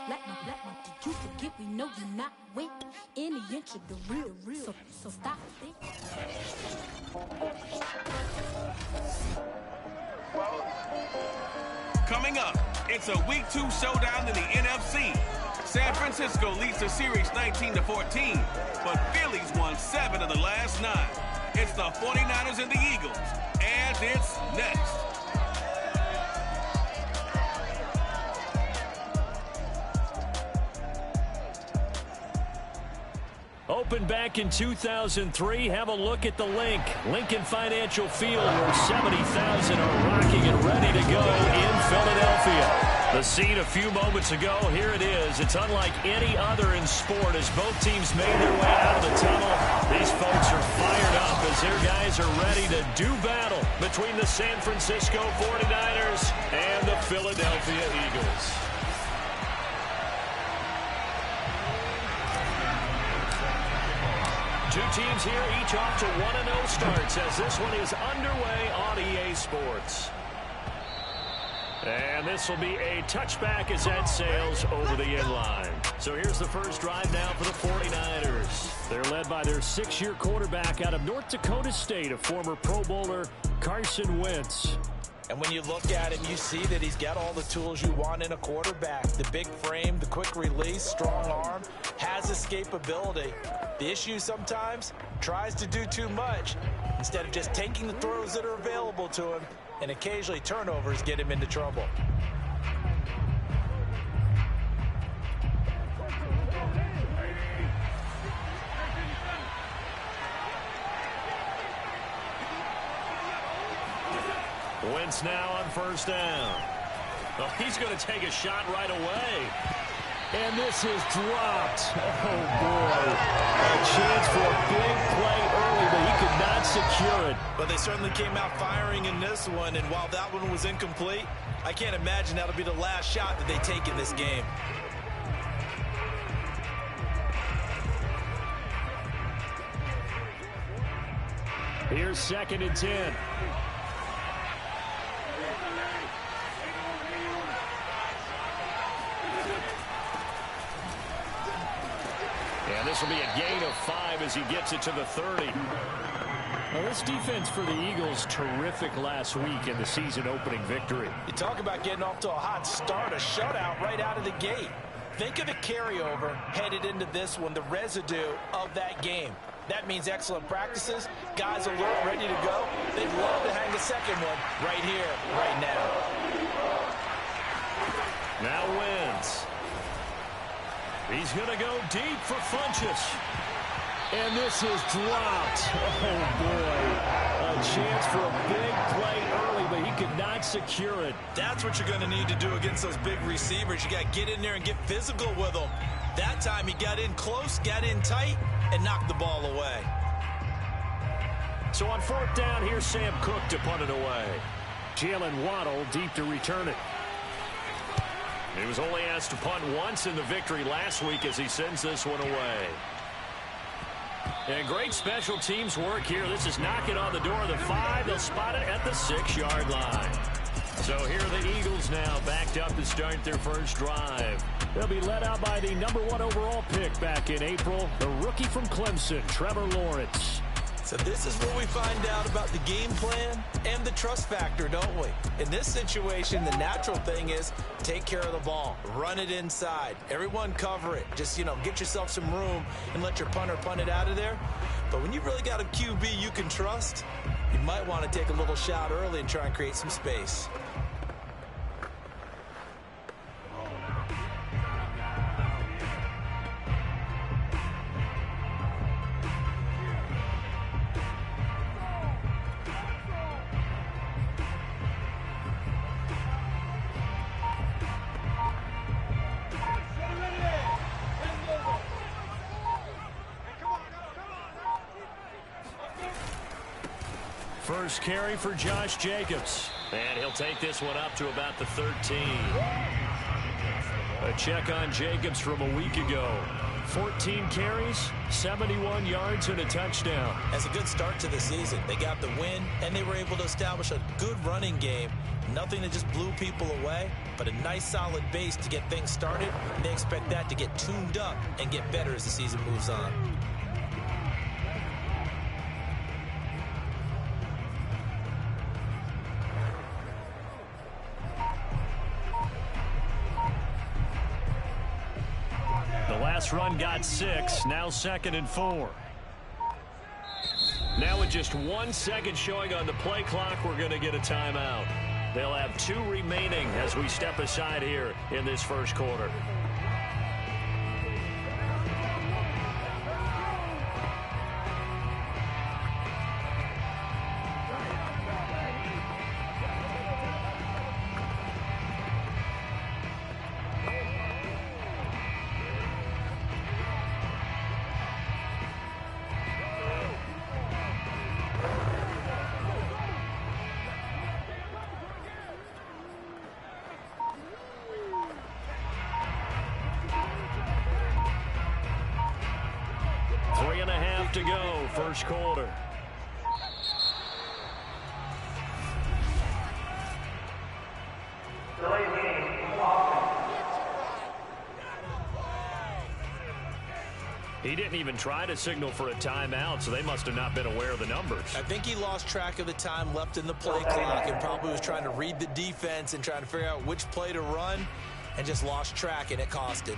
you forget we know you're not with any inch of the real. So stop it. Coming up, it's a Week 2 showdown in the NFC. San Francisco leads the series 19-14, but Philly's won 7 of the last 9. It's the 49ers and the Eagles, and it's next. Opened back in 2003, have a look at the link. Lincoln Financial Field, where 70,000 are rocking and ready to go in Philadelphia. The scene a few moments ago, here it is. It's unlike any other in sport as both teams made their way out of the tunnel. These folks are fired up as their guys are ready to do battle between the San Francisco 49ers and the Philadelphia Eagles. Two teams here, each off to 1-0 starts as this one is underway on EA Sports. And this will be a touchback as that sails over the end line. So here's the first drive now for the 49ers. They're led by their 6-year quarterback out of North Dakota State, a former Pro Bowler, Carson Wentz. And when you look at him, you see that he's got all the tools you want in a quarterback. The big frame, the quick release, strong arm, has escapability. The issue sometimes, tries to do too much instead of just taking the throws that are available to him, and occasionally turnovers get him into trouble. Wentz now on first down. Oh, he's going to take a shot right away. And this is dropped. Oh, boy. A chance for a big play early, but he could not secure it. But they certainly came out firing in this one, and while that one was incomplete, I can't imagine that'll be the last shot that they take in this game. Here's 2nd and 10. And this will be a gain of 5 as he gets it to the 30. Well, this defense for the Eagles, terrific last week in the season-opening victory. You talk about getting off to a hot start, a shutout right out of the gate. Think of the carryover headed into this one, the residue of that game. That means excellent practices, guys alert, ready to go. They'd love to hang the second one right here, right now. Now Wentz. He's going to go deep for Funchess. And this is dropped. Oh, boy. A chance for a big play early, but he could not secure it. That's what you're going to need to do against those big receivers. You got to get in there and get physical with them. That time he got in close, got in tight, and knocked the ball away. So on 4th down, here's Sam Cook to punt it away. Jalen Waddle deep to return it. He was only asked to punt once in the victory last week as he sends this one away. And great special teams work here. This is knocking on the door of the 5. They'll spot it at the 6-yard line. So here are the Eagles now backed up to start their first drive. They'll be led out by the #1 overall pick back in April, the rookie from Clemson, Trevor Lawrence. So this is where we find out about the game plan and the trust factor, don't we? In this situation, the natural thing is take care of the ball. Run it inside. Everyone cover it. Just, get yourself some room and let your punter punt it out of there. But when you really got a QB you can trust, you might want to take a little shot early and try and create some space. First carry for Josh Jacobs. And he'll take this one up to about the 13. A check on Jacobs from a week ago. 14 carries, 71 yards, and a touchdown. That's a good start to the season. They got the win, and they were able to establish a good running game. Nothing that just blew people away, but a nice solid base to get things started. And they expect that to get tuned up and get better as the season moves on. Last run got 6, now 2nd and 4. Now with just 1 second showing on the play clock, we're going to get a timeout. They'll have 2 remaining as we step aside here in this first quarter. To go, first quarter. He didn't even try to signal for a timeout, so they must have not been aware of the numbers. I think he lost track of the time left in the play clock and probably was trying to read the defense and trying to figure out which play to run and just lost track, and it cost him.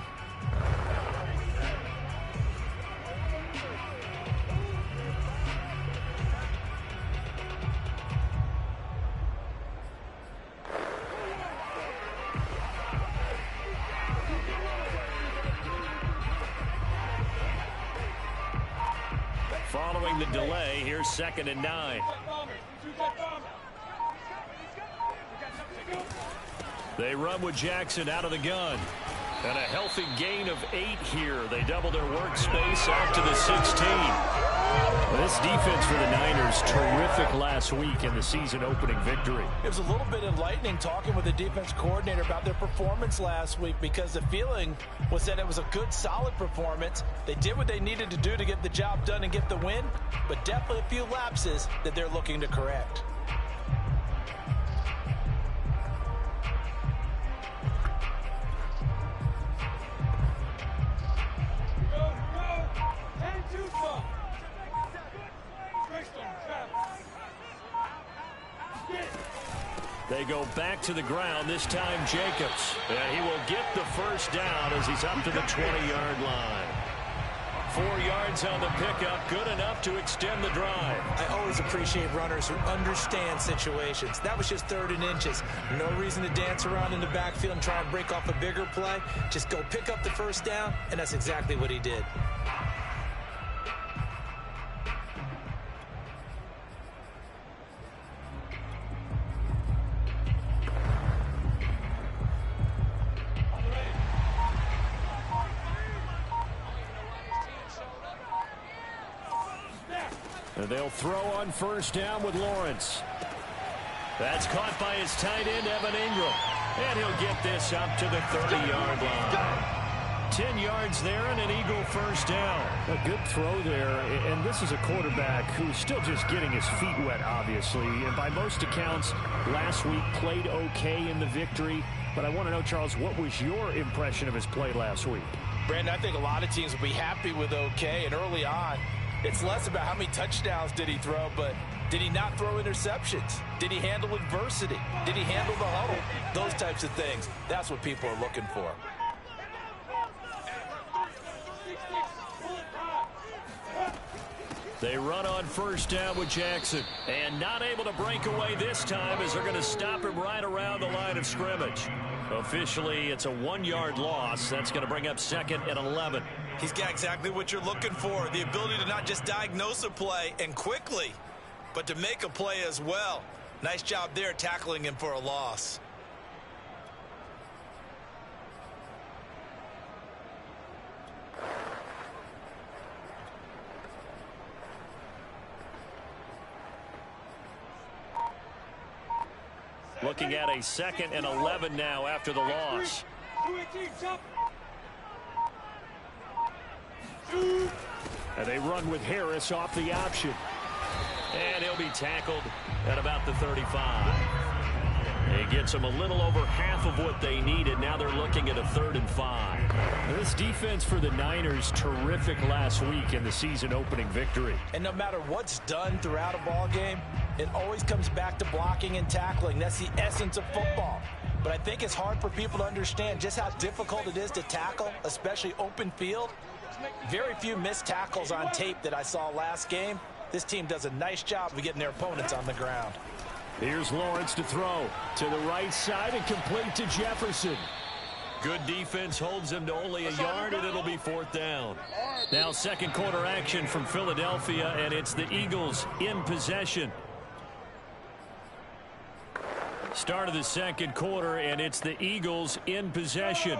Following the delay, here's 2nd and 9. They run with Jackson out of the gun. And a healthy gain of 8 here. They double their workspace out to the 16. Well, this defense for the Niners, terrific last week in the season-opening victory. It was a little bit enlightening talking with the defense coordinator about their performance last week, because the feeling was that it was a good, solid performance. They did what they needed to do to get the job done and get the win, but definitely a few lapses that they're looking to correct. They go back to the ground, this time Jacobs. And he will get the first down as he's up to the 20-yard line. 4 yards on the pickup, good enough to extend the drive. I always appreciate runners who understand situations. That was just 3rd and inches. No reason to dance around in the backfield and try and break off a bigger play. Just go pick up the first down, and that's exactly what he did. And they'll throw on first down with Lawrence. That's caught by his tight end, Evan Ingram. And he'll get this up to the 30-yard line. 10 yards there and an Eagle first down. A good throw there, and this is a quarterback who's still just getting his feet wet, obviously. And by most accounts, last week played okay in the victory. But I want to know, Charles, what was your impression of his play last week? Brandon, I think a lot of teams will be happy with okay, and early on, it's less about how many touchdowns did he throw, but did he not throw interceptions? Did he handle adversity? Did he handle the huddle? Those types of things. That's what people are looking for. They run on first down with Jackson. And not able to break away this time as they're going to stop him right around the line of scrimmage. Officially, it's a 1-yard loss. That's going to bring up 2nd and 11. He's got exactly what you're looking for. The ability to not just diagnose a play and quickly, but to make a play as well. Nice job there tackling him for a loss. Looking at a 2nd and 11 now after the loss. And they run with Harris off the option. And he'll be tackled at about the 35. It gets them a little over half of what they needed. Now they're looking at a 3rd and 5. This defense for the Niners, terrific last week in the season opening victory. And no matter what's done throughout a ball game, it always comes back to blocking and tackling. That's the essence of football. But I think it's hard for people to understand just how difficult it is to tackle, especially open field. Very few missed tackles on tape that I saw last game. This team does a nice job of getting their opponents on the ground. Here's Lawrence to throw to the right side and complete to Jefferson. Good defense holds them to only a yard, and it'll be 4th down. Now 2nd quarter action from Philadelphia, and it's the Eagles in possession. Start of the 2nd quarter, and it's the Eagles in possession.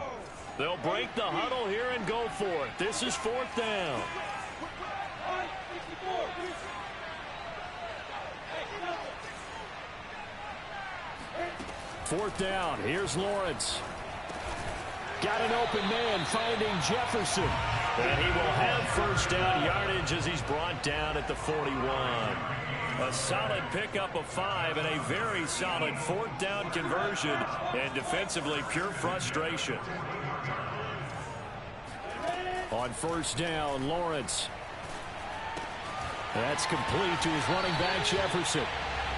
They'll break the huddle here and go for it. This is 4th down. Fourth down. Here's Lawrence. Got an open man finding Jefferson. And he will have 1st down yardage as he's brought down at the 41. A solid pickup of 5 and a very solid 4th down conversion. And defensively, pure frustration. On 1st down, Lawrence. That's complete to his running back, Jefferson.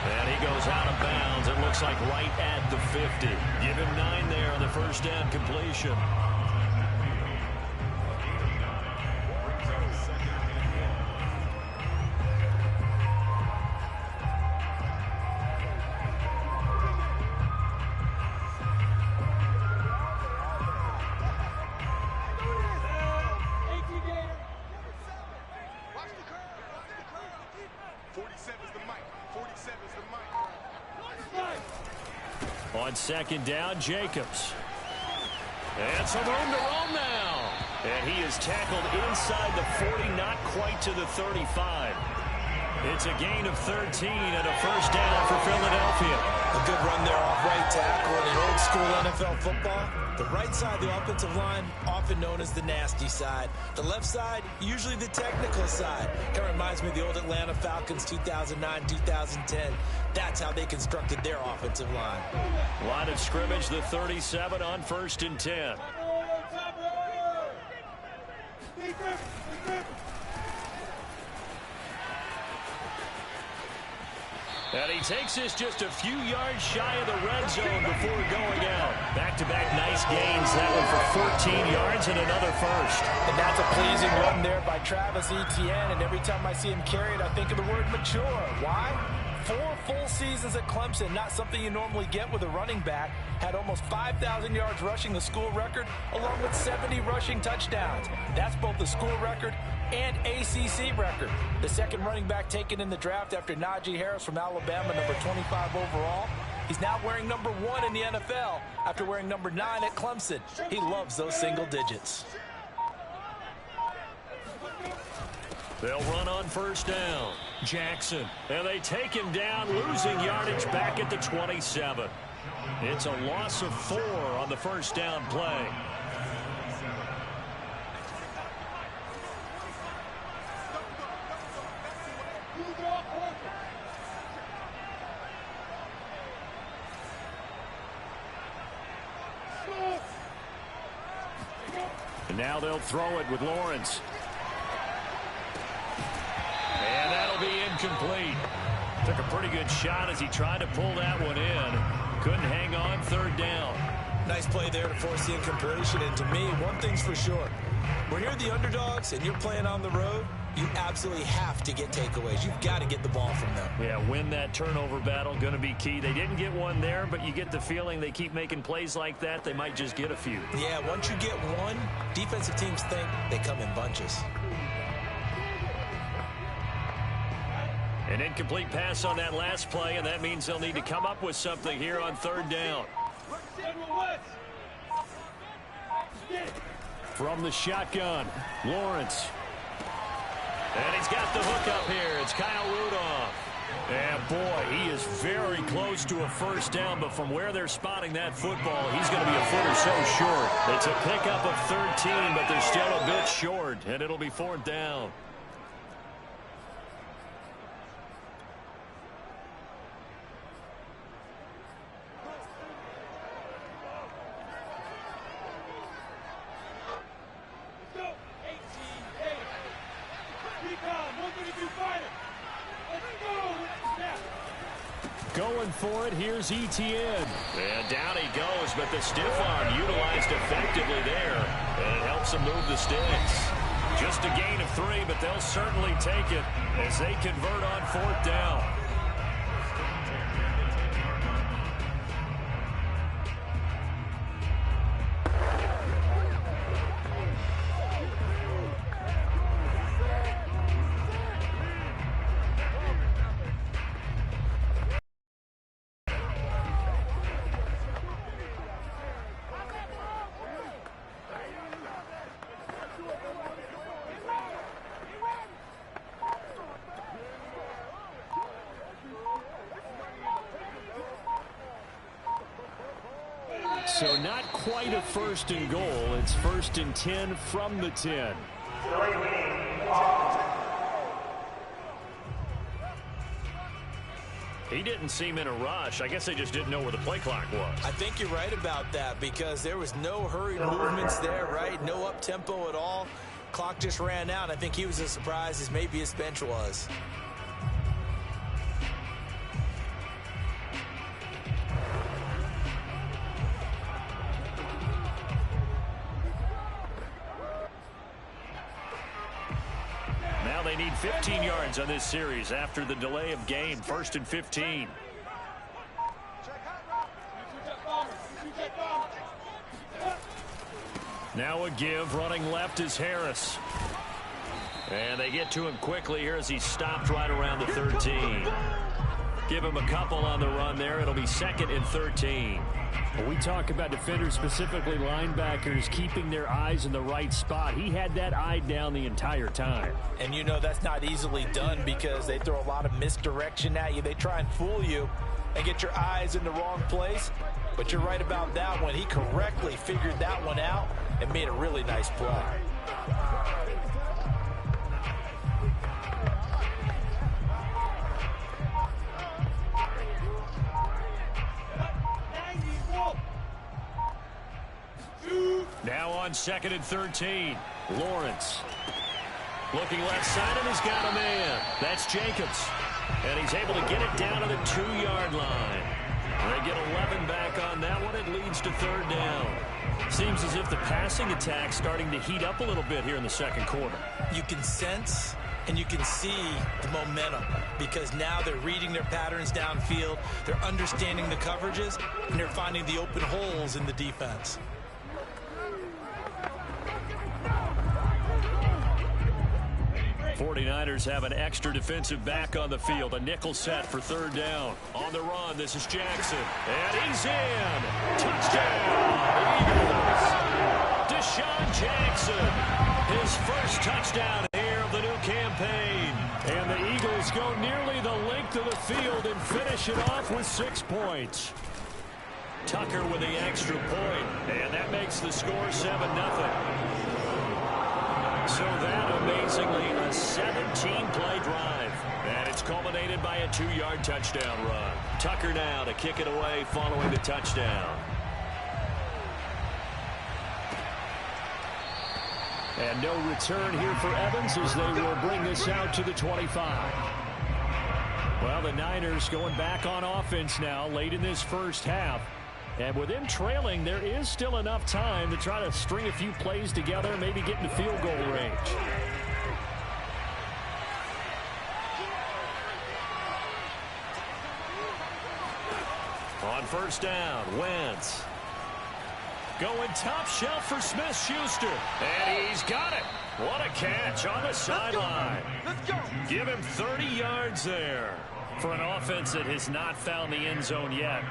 And he goes out of bounds. It looks like right at the 50. Give him 9 there on the 1st down completion. On 2nd down, Jacobs. And some room to roam now. And he is tackled inside the 40, not quite to the 35. It's a gain of 13 and a 1st down for Philadelphia. A good run there off right tackle in an old school NFL football. The right side of the offensive line, often known as the nasty side. The left side, usually the technical side. Kind of reminds me of the old Atlanta Falcons 2009, 2010. That's how they constructed their offensive line. Line of scrimmage, the 37 on 1st and 10. And he takes this just a few yards shy of the red zone before going out. Back-to-back nice gains. That one for 14 yards and another 1st. And that's a pleasing run there by Travis Etienne. And every time I see him carry it, I think of the word mature. Why? 4 full seasons at Clemson, not something you normally get with a running back. Had almost 5,000 yards rushing, the school record, along with 70 rushing touchdowns. That's both the school record and ACC record. The 2nd running back taken in the draft after Najee Harris from Alabama, number 25 overall. He's now wearing number 1 in the NFL after wearing number 9 at Clemson. He loves those single digits. They'll run on 1st down. Jackson. And they take him down, losing yardage back at the 27. It's a loss of 4 on the 1st down play. And now they'll throw it with Lawrence. And that'll be incomplete. Took a pretty good shot as he tried to pull that one in. Couldn't hang on 3rd down. Nice play there to force the incompletion. And to me, one thing's for sure. When you're the underdogs and you're playing on the road, you absolutely have to get takeaways. You've got to get the ball from them. Yeah, win that turnover battle, going to be key. They didn't get one there, but you get the feeling they keep making plays like that, they might just get a few. Yeah, once you get one, defensive teams think they come in bunches. An incomplete pass on that last play, and that means they'll need to come up with something here on 3rd down. From the shotgun, Lawrence. And he's got the hook up here. It's Kyle Rudolph. And boy, he is very close to a first down, but from where they're spotting that football, he's going to be a foot or so short. It's a pickup of 13, but they're still a bit short, and it'll be 4th down. Going for it, here's Etienne. And down he goes, but the stiff arm utilized effectively there. And it helps him move the sticks. Just a gain of 3, but they'll certainly take it as they convert on 4th down. So not quite a 1st and goal. It's 1st and 10 from the 10. He didn't seem in a rush. I guess they just didn't know where the play clock was. I think you're right about that because there was no hurried movements there, right? No up-tempo at all. Clock just ran out. I think he was as surprised as maybe his bench was. They need 15 yards on this series after the delay of game. 1st and 15. Now a give. Running left is Harris. And they get to him quickly here as he stopped right around the 13. Give him a couple on the run there. It'll be 2nd and 13. We talk about defenders, specifically linebackers, keeping their eyes in the right spot. He had that eye down the entire time. And you know that's not easily done because they throw a lot of misdirection at you. They try and fool you and get your eyes in the wrong place. But you're right about that one. He correctly figured that one out and made a really nice play. Now on 2nd and 13. Lawrence. Looking left side, and he's got a man. That's Jacobs. And he's able to get it down to the 2-yard line. They get 11 back on that one. It leads to 3rd down. Seems as if the passing attack's starting to heat up a little bit here in the 2nd quarter. You can sense and you can see the momentum because now they're reading their patterns downfield. They're understanding the coverages, and they're finding the open holes in the defense. '49ers have an extra defensive back on the field. A nickel set for 3rd down. On the run, this is Jackson. And he's in. Touchdown, Eagles. Deshaun Jackson. His first touchdown here of the new campaign. And the Eagles go nearly the length of the field and finish it off with 6 points. Tucker with the extra point. And that makes the score 7-0. So that, amazingly, a 17-play drive. And it's culminated by a 2-yard touchdown run. Tucker now to kick it away following the touchdown. And no return here for Evans as they will bring this out to the 25. Well, the Niners going back on offense now late in this first half. And with them trailing, there is still enough time to try to string a few plays together, maybe get into field goal range. On 1st down, Wentz. Going top shelf for Smith-Schuster. And he's got it. What a catch on the sideline. Let's go. Give him 30 yards there. For an offense that has not found the end zone yet,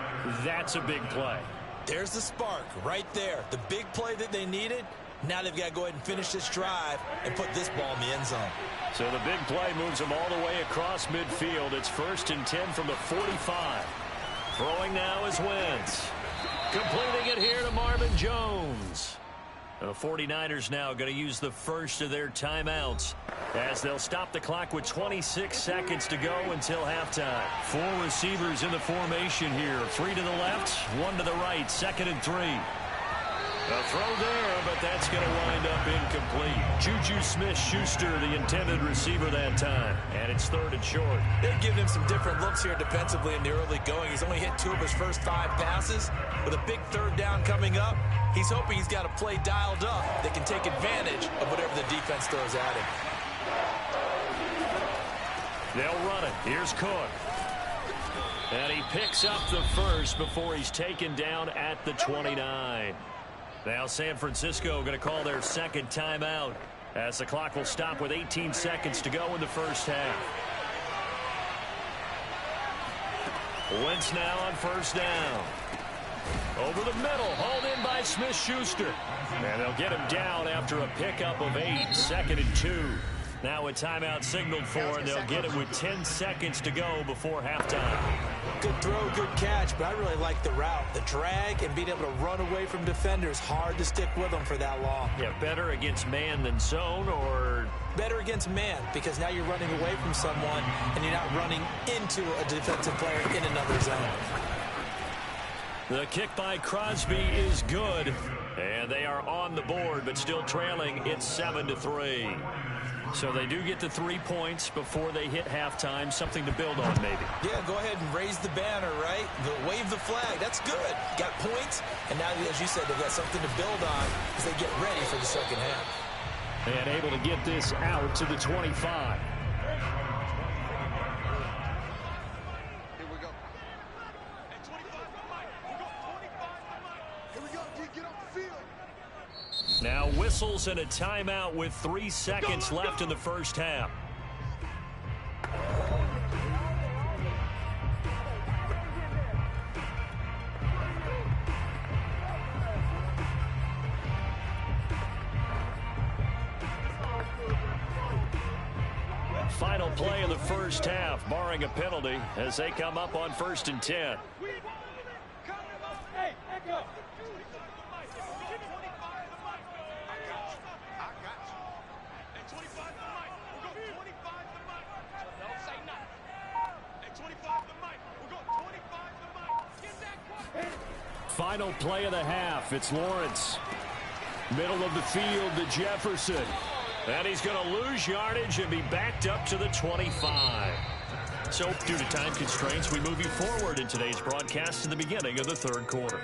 that's a big play. There's the spark right there. The big play that they needed, Now they've got to go ahead and finish this drive and put this ball in the end zone. So the big play moves them all the way across midfield. It's 1st and 10 from the 45. Throwing now is Wentz. Completing it here to Marvin Jones. The 49ers now going to use the first of their timeouts as they'll stop the clock with 26 seconds to go until halftime. 4 receivers in the formation here. 3 to the left, 1 to the right. 2nd and 3. A throw there, but that's going to wind up incomplete. Juju Smith-Schuster, the intended receiver that time. And it's 3rd and short. They're giving him some different looks here defensively in the early going. He's only hit 2 of his first 5 passes. With a big 3rd down coming up, he's hoping he's got a play dialed up that can take advantage of whatever the defense throws at him. They'll run it. Here's Cook. And he picks up the first before he's taken down at the 29. Now San Francisco going to call their 2nd timeout as the clock will stop with 18 seconds to go in the first half. Wentz now on 1st down. Over the middle, hauled in by Smith-Schuster. And they'll get him down after a pickup of 8, 2nd and 2. Now a timeout signaled for, and they'll get it with 10 seconds to go before halftime. Good throw, good catch, but I really like the route. The drag and being able to run away from defenders. Hard to stick with them for that long. Yeah, better against man than zone, or? Better against man, because now you're running away from someone, and you're not running into a defensive player in another zone. The kick by Crosby is good, and they are on the board, but still trailing. It's 7-3. So they do get the 3 points before they hit halftime. Something to build on, maybe. Yeah, go ahead and raise the banner, right? Wave the flag. That's good. Got points, and now, as you said, they've got something to build on as they get ready for the second half. And able to get this out to the 25. Now whistles and a timeout with 3 seconds left in the first half. Final play of the first half, barring a penalty, as they come up on 1st and 10. Final play of the half. It's Lawrence. Middle of the field to Jefferson. And he's going to lose yardage and be backed up to the 25. So, due to time constraints, we move you forward in today's broadcast to the beginning of the 3rd quarter.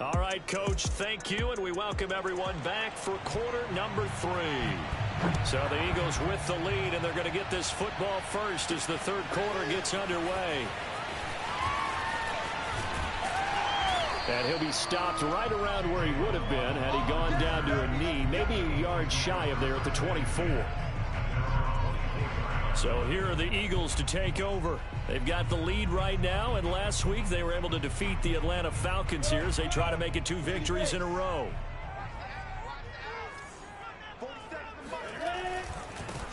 All right, Coach, thank you, and we welcome everyone back for quarter number 3. So the Eagles with the lead, and they're going to get this football first as the 3rd quarter gets underway. And he'll be stopped right around where he would have been had he gone down to a knee, maybe a yard shy of there at the 24. So here are the Eagles to take over. They've got the lead right now, and last week they were able to defeat the Atlanta Falcons here as they try to make it 2 victories in a row.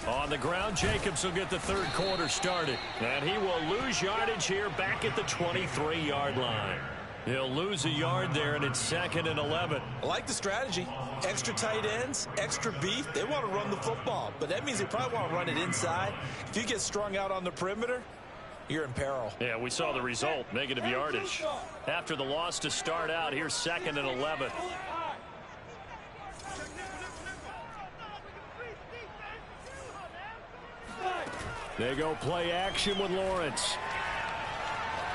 On the ground, Jacobs will get the 3rd quarter started. And he will lose yardage here back at the 23-yard line. He'll lose a yard there, and it's 2nd and 11. I like the strategy. Extra tight ends, extra beef. They want to run the football, but that means they probably want to run it inside. If you get strung out on the perimeter, you're in peril. Yeah, we saw the result, negative yardage. After the loss to start out, here's 2nd and 11. They go play action with Lawrence.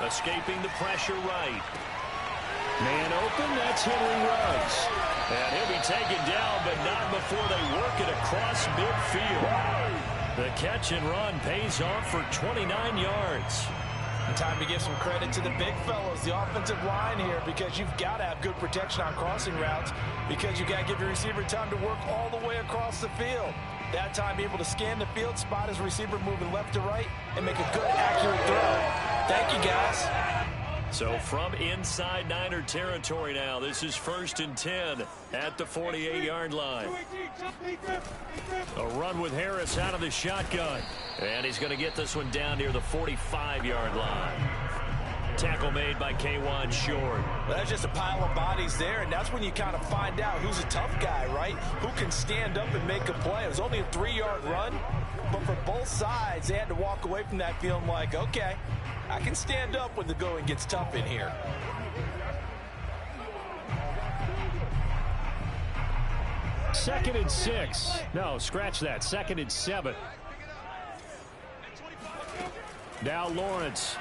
Escaping the pressure right. Man open, that's Henry Ruggs. And he'll be taken down, but not before they work it across midfield. The catch and run pays off for 29 yards. And time to give some credit to the big fellows, the offensive line here, because you've got to have good protection on crossing routes, because you've got to give your receiver time to work all the way across the field. That time, be able to scan the field, spot his receiver moving left to right, and make a good, accurate throw. Thank you, guys. So from inside Niner territory now, this is 1st and 10 at the 48-yard line. A run with Harris out of the shotgun. And he's going to get this one down near the 45-yard line. Tackle made by K1 Short. Well, that's just a pile of bodies there, and that's when you kind of find out who's a tough guy, right? Who can stand up and make a play. It was only a 3-yard run, but for both sides, they had to walk away from that feeling like, okay, I can stand up when the going gets tough in here. Second and 6. No, scratch that. 2nd and 7. Now Lawrence.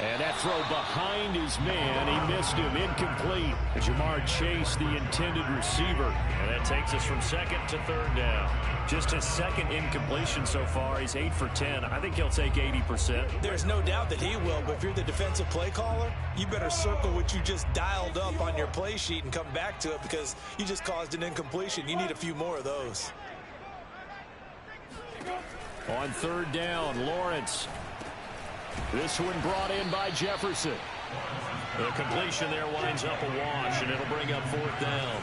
And that throw behind his man. He missed him. Incomplete. Jamar Chase, the intended receiver. And that takes us from 2nd to 3rd down. Just his 2nd incompletion so far. He's 8 for 10. I think he'll take 80%. There's no doubt that he will, but if you're the defensive play caller, you better circle what you just dialed up on your play sheet and come back to it because you just caused an incompletion. You need a few more of those. On 3rd down, Lawrence. This one brought in by Jefferson. The completion there winds up a wash, and it'll bring up 4th down.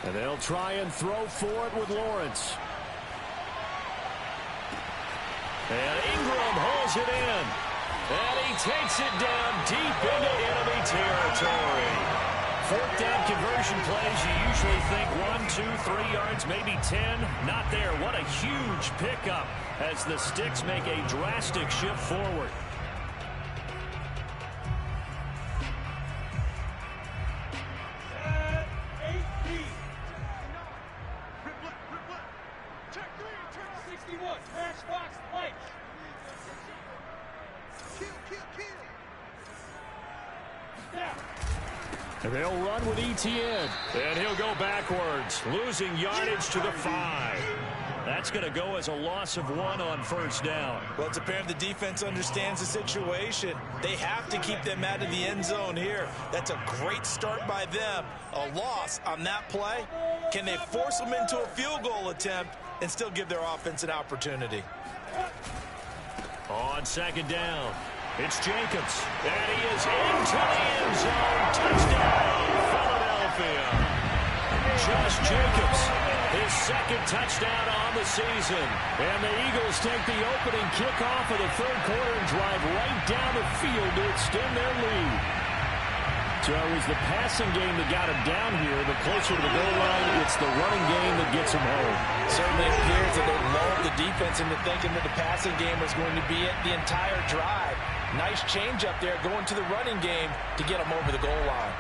And they'll try and throw for it with Lawrence. And Ingram holds it in. And he takes it down deep into enemy territory. 4th down conversion plays, you usually think 1, 2, 3 yards, maybe 10. Not there. What a huge pickup as the Sticks make a drastic shift forward. And they'll run with ETN. And he'll go backwards, losing yardage to the 5. That's going to go as a loss of 1 on 1st down. Well, it's apparent the defense understands the situation. They have to keep them out of the end zone here. That's a great start by them. A loss on that play. Can they force them into a field goal attempt and still give their offense an opportunity? On 2nd down, it's Jacobs. And he is into the end zone. Touchdown, Philadelphia. Josh Jacobs, his 2nd touchdown on the season. And the Eagles take the opening kickoff of the 3rd quarter and drive right down the field to extend their lead. So it was the passing game that got him down here. The closer to the goal line, it's the running game that gets him home. Certainly appears that they lulled the defense into thinking that the passing game was going to be it the entire drive. Nice change up there going to the running game to get them over the goal line.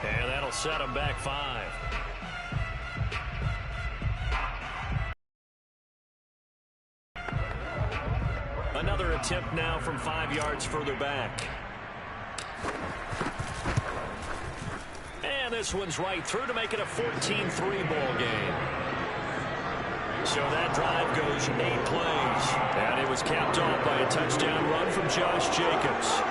And that'll set him back 5. Another attempt now from 5 yards further back. And this one's right through to make it a 14-3 ball game. So that drive goes 8 plays. And it was capped off by a touchdown run from Josh Jacobs.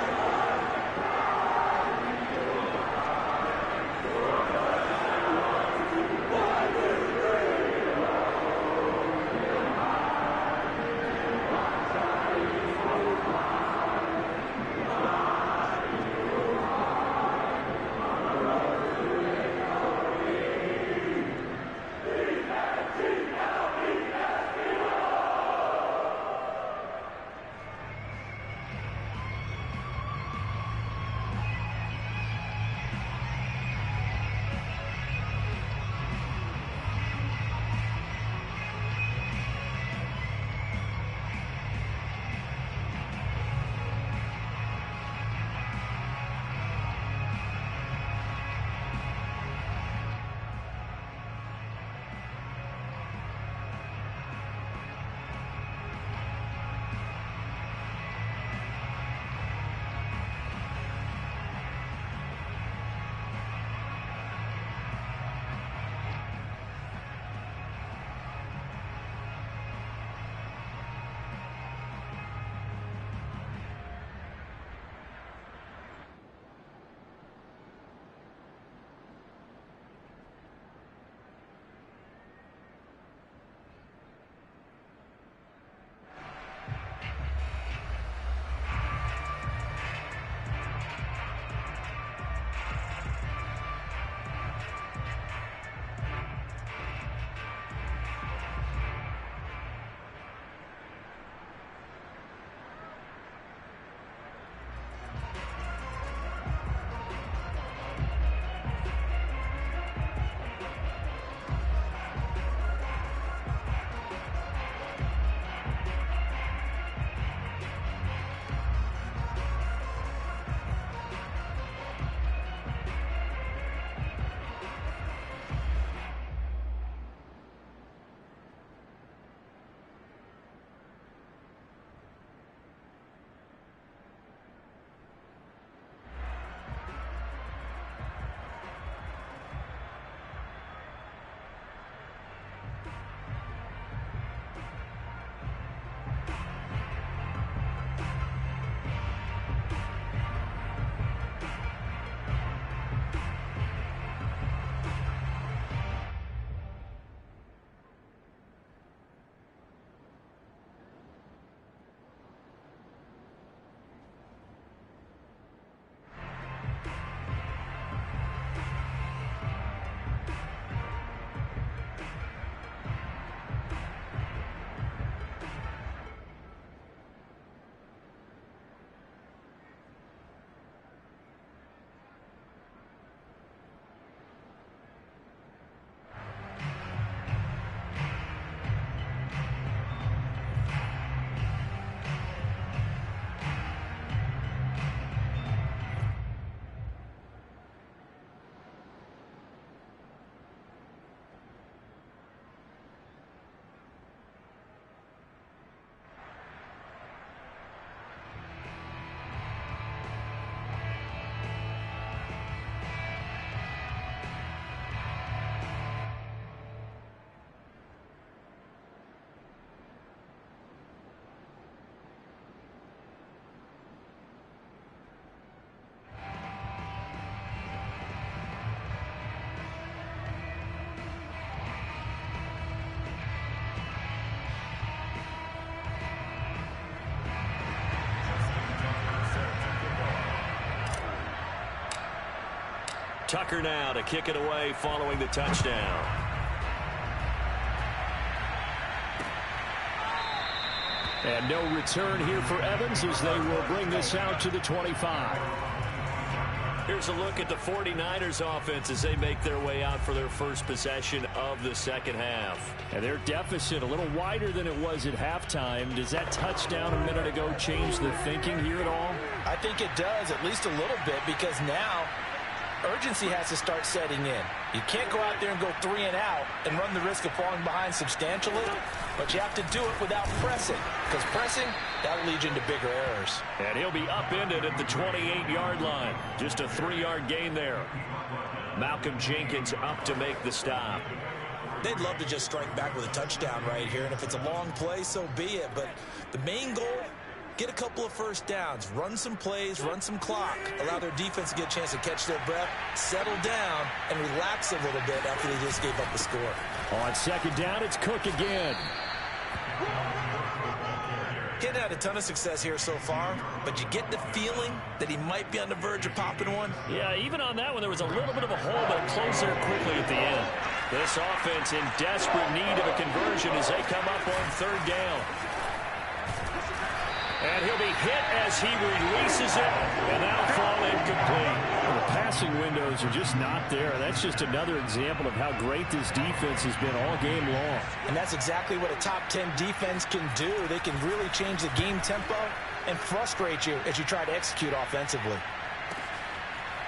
Tucker now to kick it away following the touchdown. And no return here for Evans as they will bring this out to the 25. Here's a look at the 49ers offense as they make their way out for their first possession of the second half. And their deficit a little wider than it was at halftime. Does that touchdown a minute ago change the thinking here at all? I think it does, at least a little bit, because now urgency has to start setting in. You can't go out there and go 3 and out and run the risk of falling behind substantially, but you have to do it without pressing, because pressing, that'll lead you into bigger errors. And he'll be upended at the 28-yard line. Just a 3-yard gain there. Malcolm Jenkins up to make the stop. They'd love to just strike back with a touchdown right here, and if it's a long play, so be it. But the main goal, get a couple of first downs, run some plays, run some clock, allow their defense to get a chance to catch their breath, settle down, and relax a little bit after they just gave up the score. On second down, it's Cook again. He hadn't had a ton of success here so far, but you get the feeling that he might be on the verge of popping one. Yeah, even on that one, there was a little bit of a hole, but it closed there quickly at the end. This offense in desperate need of a conversion as they come up on third down. And he'll be hit as he releases it, and that'll fall incomplete. Well, the passing windows are just not there. That's just another example of how great this defense has been all game long. And that's exactly what a top 10 defense can do. They can really change the game tempo and frustrate you as you try to execute offensively.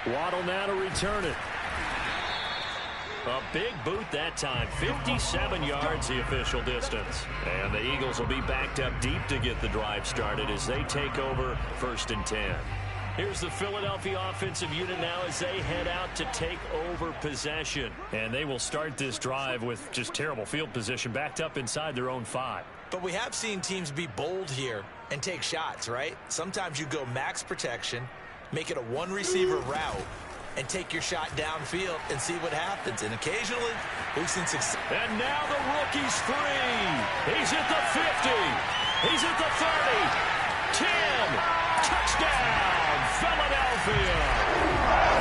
Waddle now to return it. A big boot that time. 57 yards the official distance. And the Eagles will be backed up deep to get the drive started as they take over 1st and 10. Here's the Philadelphia offensive unit now as they head out to take over possession. And they will start this drive with just terrible field position, backed up inside their own 5. But we have seen teams be bold here and take shots, right? Sometimes you go max protection, make it a one-receiver route, and take your shot downfield and see what happens. And occasionally, we've seen success. And now the rookie's free. He's at the 50. He's at the 30. 10. Touchdown, Philadelphia.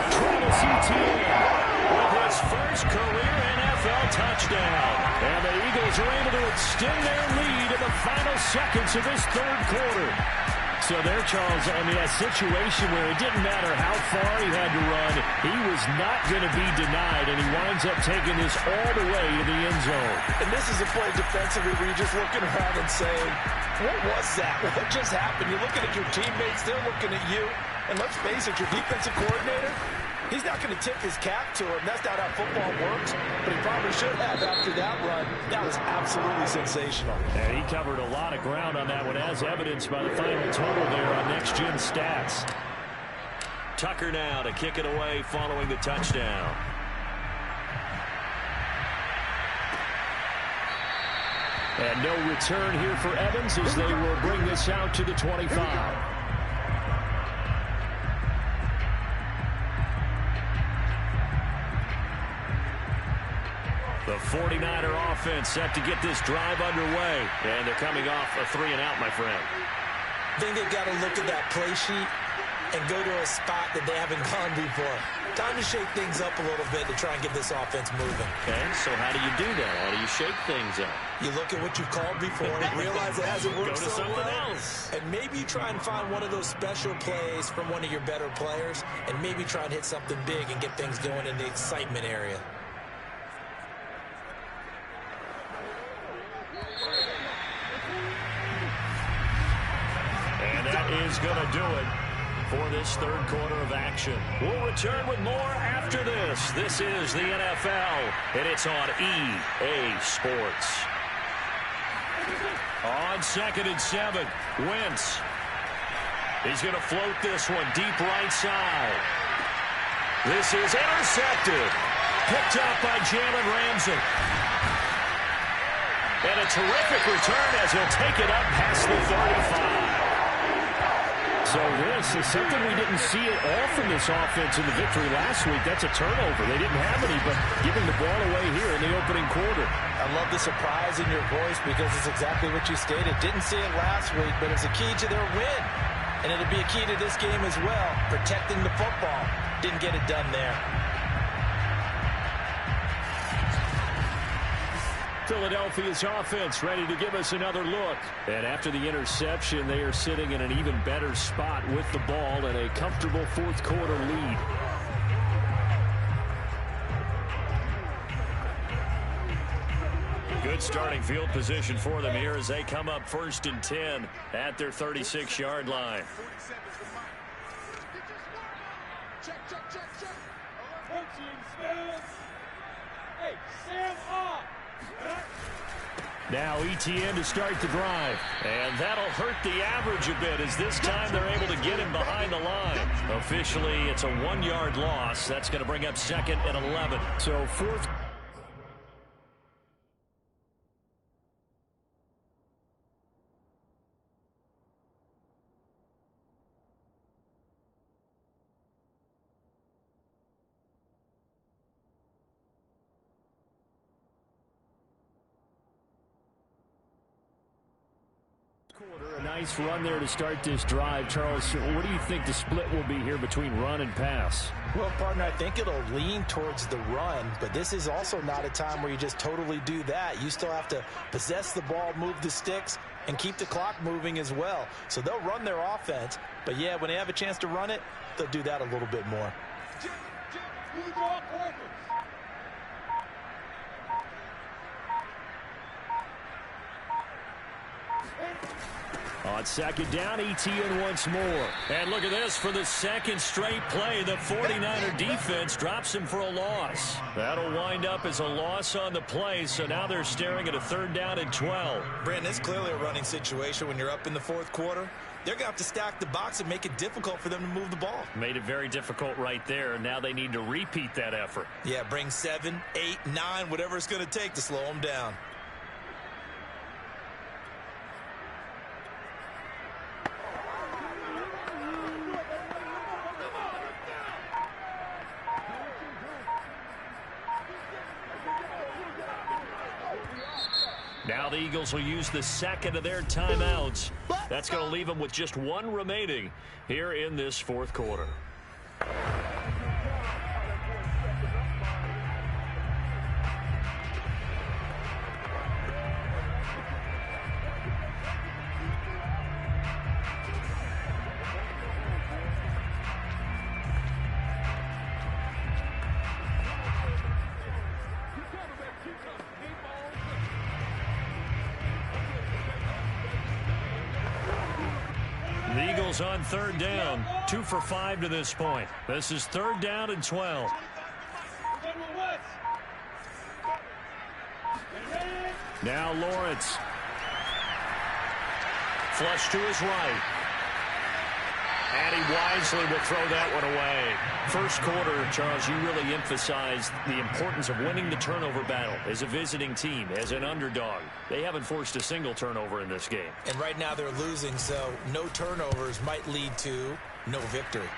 Travis Etienne with his first career NFL touchdown. And the Eagles are able to extend their lead in the final seconds of this third quarter. So there, Charles, I mean, a situation where it didn't matter how far he had to run, he was not going to be denied, and he winds up taking this all the way to the end zone. And this is a play defensively where you're just looking around and saying, what was that? What just happened? You're looking at your teammates, they're looking at you, and let's face it, your defensive coordinator, he's not going to tip his cap to him. That's not how football works, but he probably should have after that run. That was absolutely sensational. And he covered a lot of ground on that one, as evidenced by the final total there on Next Gen Stats. Tucker now to kick it away following the touchdown. And no return here for Evans as they will bring this out to the 25. The 49er offense set to get this drive underway. And they're coming off a 3-and-out, my friend. I think they've got to look at that play sheet and go to a spot that they haven't gone before. Time to shake things up a little bit to try and get this offense moving. Okay, so how do you do that? How do you shake things up? You look at what you've called before, realize it hasn't worked Go to so something well, else. and maybe you try and find one of those special plays from one of your better players, and maybe try and hit something big and get things going in the excitement area. And that is going to do it for this third quarter of action. We'll return with more after this. This is the NFL, and it's on EA Sports. On 2nd and 7, Wentz. He's going to float this one deep right side. This is intercepted. Picked up by Jalen Ramsey. And a terrific return as he'll take it up past the 35. So this is something we didn't see at all from this offense in the victory last week. That's a turnover. They didn't have any, but giving the ball away here in the opening quarter. I love the surprise in your voice because it's exactly what you stated. Didn't see it last week, but it's a key to their win. And it'll be a key to this game as well, protecting the football. Didn't get it done there. Philadelphia's offense ready to give us another look. And after the interception, they are sitting in an even better spot with the ball and a comfortable fourth quarter lead. Good starting field position for them here as they come up 1st and 10 at their 36-yard line. Now ETN to start the drive. And that'll hurt the average a bit as this time they're able to get him behind the line. Officially, it's a 1-yard loss. That's going to bring up 2nd and 11. So fourth. A nice run there to start this drive. Charles, what do you think the split will be here between run and pass? Well, partner, I think it'll lean towards the run, but this is also not a time where you just totally do that. You still have to possess the ball, move the sticks, and keep the clock moving as well. So they'll run their offense, but yeah, when they have a chance to run it, they'll do that a little bit more. On 2nd down, ETN once more. And look at this. For the second straight play, the 49er defense drops him for a loss. That'll wind up as a loss on the play, so now they're staring at a 3rd down and 12. Brandon, it's clearly a running situation when you're up in the fourth quarter. They're going to have to stack the box and make it difficult for them to move the ball. Made it very difficult right there. Now they need to repeat that effort. Yeah, bring 7, 8, 9, whatever it's going to take to slow them down. Now the Eagles will use the 2nd of their timeouts. That's going to leave them with just 1 remaining here in this fourth quarter. The Eagles on 3rd down, 2 for 5 to this point. This is 3rd down and 12. Now Lawrence. Flush to his right. And he wisely will throw that one away. First quarter, Charles, you really emphasized the importance of winning the turnover battle as a visiting team, as an underdog. They haven't forced a single turnover in this game. And right now they're losing, so no turnovers might lead to no victory.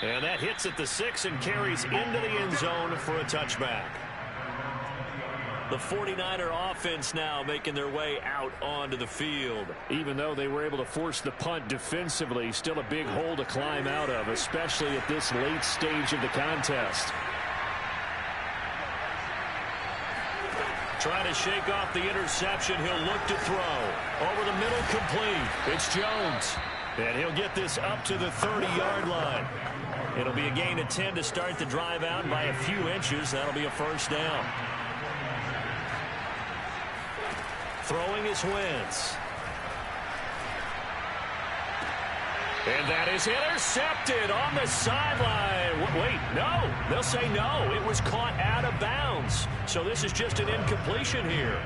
And that hits at the 6 and carries into the end zone for a touchback. The 49er offense now making their way out onto the field. Even though they were able to force the punt defensively, still a big hole to climb out of, especially at this late stage of the contest. Trying to shake off the interception. He'll look to throw. Over the middle, complete. It's Jones. And he'll get this up to the 30-yard line. It'll be a gain of 10 to start the drive out by a few inches. That'll be a first down. Throwing is Wentz. And that is intercepted on the sideline. Wait, no. They'll say no. It was caught out of bounds. So this is just an incompletion here.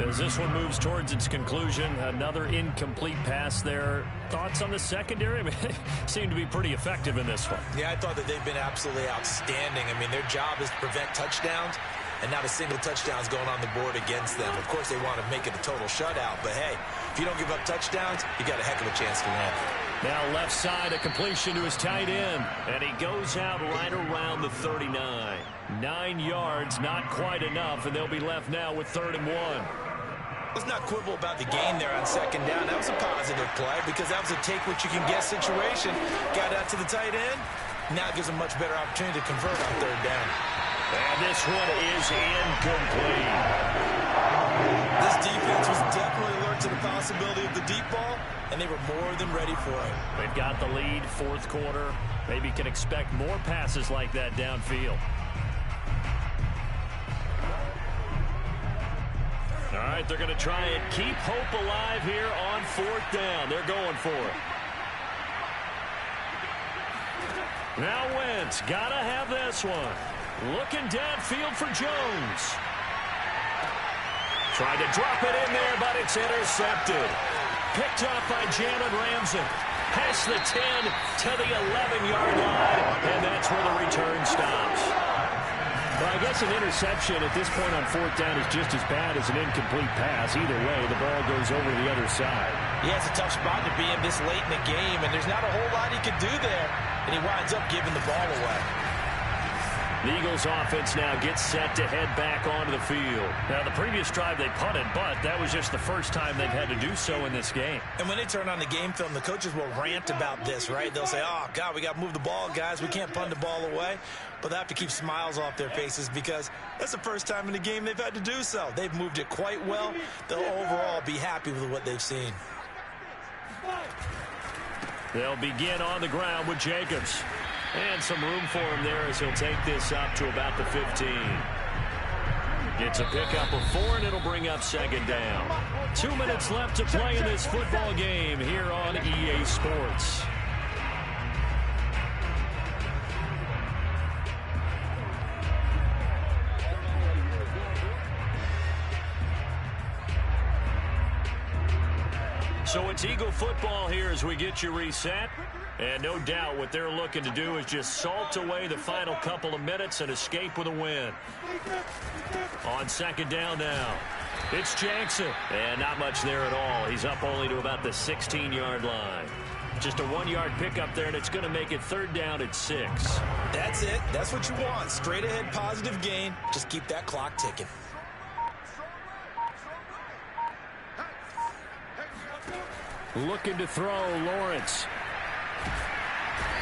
As this one moves towards its conclusion, another incomplete pass there. Thoughts on the secondary? I mean, they seem to be pretty effective in this one. Yeah, I thought that they've been absolutely outstanding. I mean, their job is to prevent touchdowns, and not a single touchdown is going on the board against them. Of course, they want to make it a total shutout, but hey, if you don't give up touchdowns, you got a heck of a chance to win. Now left side, a completion to his tight end, and he goes out right around the 39. 9 yards, not quite enough, and they'll be left now with 3rd and 1. Let's not quibble about the gain there on 2nd down. That was a positive play because that was a take-what-you-can-get situation. Got out to the tight end, Now it gives them much better opportunity to convert on third down. And this one is incomplete. This defense was definitely alert to the possibility of the deep ball, and they were more than ready for it. They've got the lead, fourth quarter. Maybe can expect more passes like that downfield. All right, they're going to try and keep hope alive here on fourth down. They're going for it. Now Wentz, got to have this one. Looking downfield for Jones. Tried to drop it in there, but it's intercepted. Picked up by Jalen Ramsey. Past the 10 to the 11-yard line, and that's where the return stops. Well, I guess an interception at this point on fourth down is just as bad as an incomplete pass. Either way, the ball goes over to the other side. Yeah, it's a tough spot to be in this late in the game, and there's not a whole lot he could do there, and he winds up giving the ball away. The Eagles offense now gets set to head back onto the field. Now, the previous drive they punted, but that was just the first time they've had to do so in this game. And when they turn on the game film, the coaches will rant about this, right? They'll say, oh, God, we got to move the ball, guys. We can't punt the ball away. But they have to keep smiles off their faces because that's the first time in the game they've had to do so. They've moved it quite well. They'll overall be happy with what they've seen. They'll begin on the ground with Jacobs. And some room for him there as he'll take this up to about the 15. Gets a pickup of 4, and it'll bring up second down. 2 minutes left to play in this football game here on EA Sports. So it's Eagle football here as we get you reset. And no doubt what they're looking to do is just salt away the final couple of minutes and escape with a win. On second down now, it's Jackson. And not much there at all. He's up only to about the 16-yard line. Just a 1-yard pickup there, and it's going to make it third down at 6. That's it. That's what you want. Straight ahead positive gain. Just keep that clock ticking. Looking to throw, Lawrence.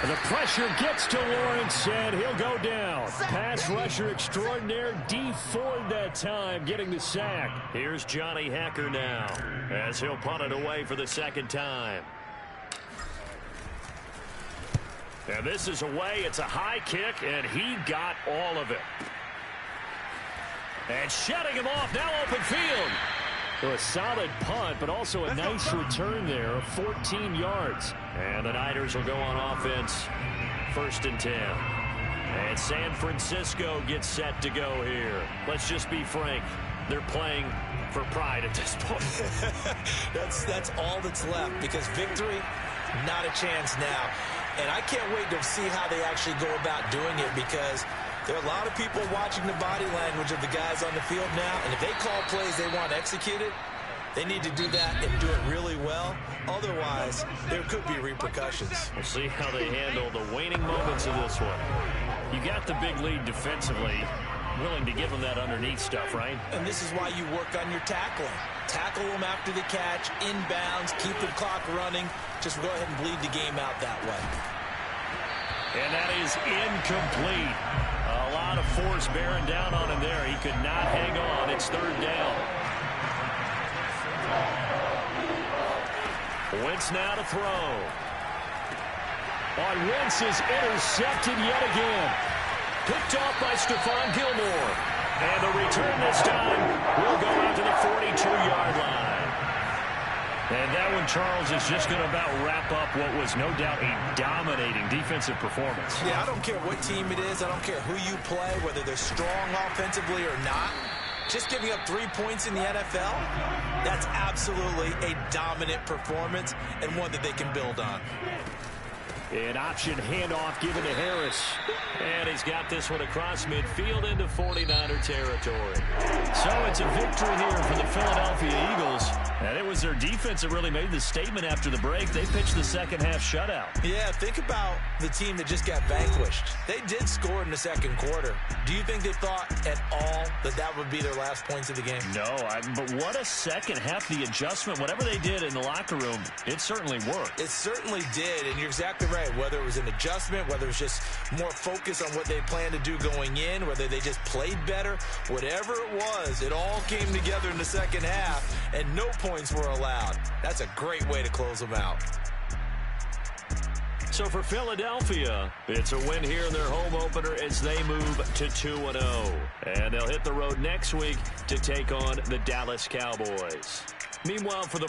The pressure gets to Lawrence, and he'll go down. Pass rusher extraordinaire, D Ford that time, getting the sack. Here's Johnny Hecker now, as he'll punt it away for the second time. And this is away. It's a high kick, and he got all of it. And shutting him off, now open field. So a solid punt, but also a nice return there of 14 yards. And the Niners will go on offense, 1st and 10. And San Francisco gets set to go here. Let's just be frank. They're playing for pride at this point. That's all that's left, because victory, not a chance now. And I can't wait to see how they actually go about doing it, because there are a lot of people watching the body language of the guys on the field now, and if they call plays they want executed, they need to do that and do it really well. Otherwise, there could be repercussions. We'll see how they handle the waning moments of this one. You got the big lead defensively, willing to give them that underneath stuff, right? And this is why you work on your tackling. Tackle them after the catch, inbounds, keep the clock running. Just go ahead and bleed the game out that way. And that is incomplete. A lot of force bearing down on him there. He could not hang on. It's third down. Wentz now to throw. On Wentz is intercepted yet again. Picked off by Stephon Gilmore. And the return this time will go out to the 42-yard line. And that one, Charles, is just going to about wrap up what was no doubt a dominating defensive performance. Yeah, I don't care what team it is. I don't care who you play, whether they're strong offensively or not. Just giving up 3 points in the NFL, that's absolutely a dominant performance and one that they can build on. An option handoff given to Harris. And he's got this one across midfield into 49er territory. So it's a victory here for the Philadelphia Eagles. And it was their defense that really made the statement after the break. They pitched the second-half shutout. Yeah, think about the team that just got vanquished. They did score in the second quarter. Do you think they thought at all that that would be their last points of the game? No, but what a second half. The adjustment, whatever they did in the locker room, it certainly worked. It certainly did, and you're exactly right. Whether it was an adjustment, whether it was just more focus on what they planned to do going in, whether they just played better, whatever it was, it all came together in the second half, and no points were allowed. That's a great way to close them out. So for Philadelphia, it's a win here in their home opener as they move to 2-0. And they'll hit the road next week to take on the Dallas Cowboys. Meanwhile, for the